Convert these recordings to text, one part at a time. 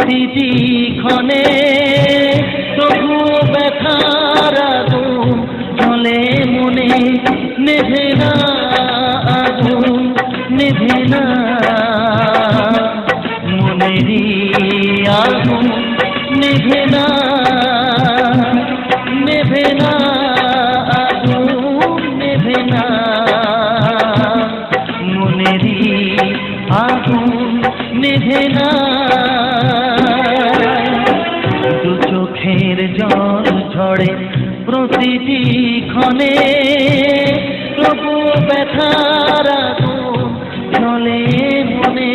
প্রতিটি ক্ষণে তবুও ব্যথার আগুন জ্বলে মনে, নেভে না আগুন, নেভে না মনেরই আগুন, নেভে না, নেভে না আগুন, নেভে না মনেরই আগুন, নেভে না। দু চোখের জল ঝরে প্রতিটি ক্ষণে তবু ব্যথার আগুন জ্বলে মনে।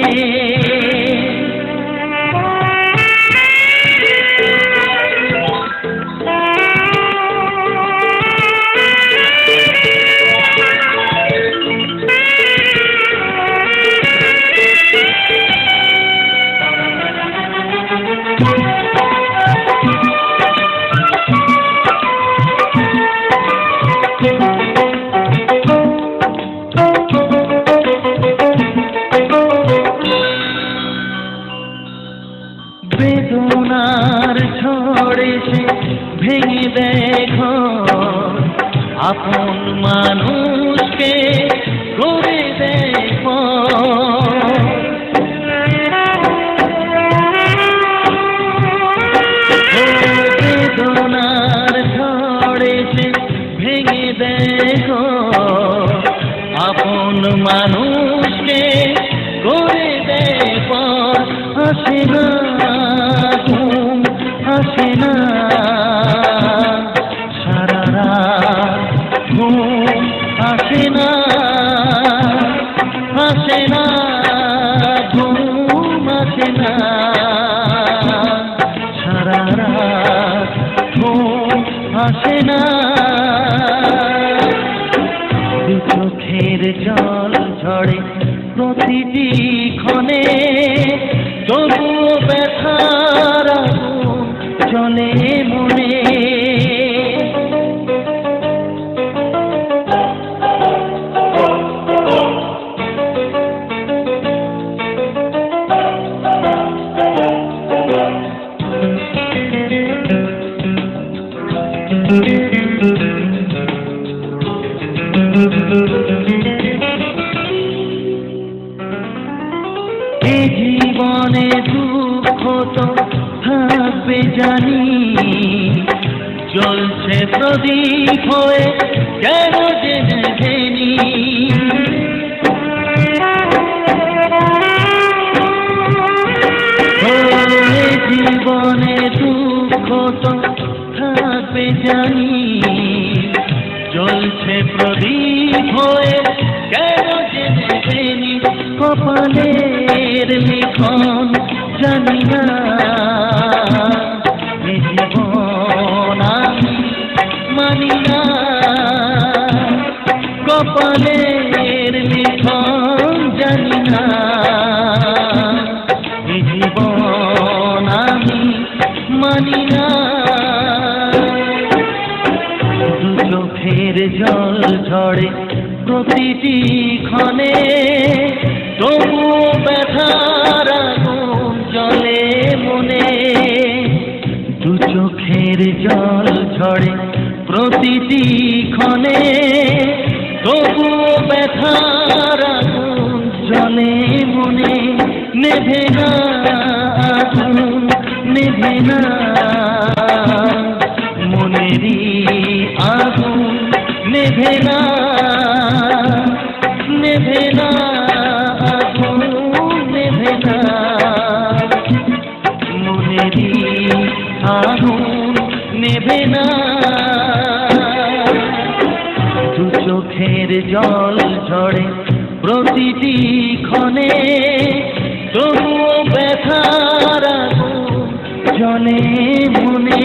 বেদনার ঝড়ে সে ভেঙে দেখো আপন মানুষকে করে দেখো। বেদনার ঝড়ে সে ভেঙে দেখো আপন মানুষকে করে দেখো। আসে না ঘুম, আসে না সারা রাত ঘুম, আসে না, আসে না ঘুম, আসে না সারা রাত ঘুম, আসে না। দু চোখের জল ঝরে প্রতিটি ক্ষণে তবুও ব্যথার আগুন জ্বলে মনে। এই জীবনে দুঃখ তো থাকবে জানি, জ্বলছে প্রদীপ হয়ে কেন যে নেভেনি। এই জীবনে দুঃখ তো থাকবে জানি, জ্বলছে প্রদীপ হয়ে কেন যে নেভেনি। কপালের লিখন জানি না এ জীবন আমি মানি না। কপালের লিখন জানি না এ জীবন আমি মানি না। দু চোখের জল ঝরে প্রতিটি ক্ষণে তবুও ব্যথার আগুন জ্বলে মনে। দু চোখের জল ঝরে প্রতিটি ক্ষণে তবুও ব্যথার আগুন জ্বলে মনে। নেভে না আগুন, নেভে না মনেরই আগুন, নেভে না, নেভে না আগুন, নেভে না মনেরই আগুন, নেভে না। দু চোখের জল ঝরে প্রতিটি ক্ষণে তবুও ব্যথার আগুন জ্বলে মনে।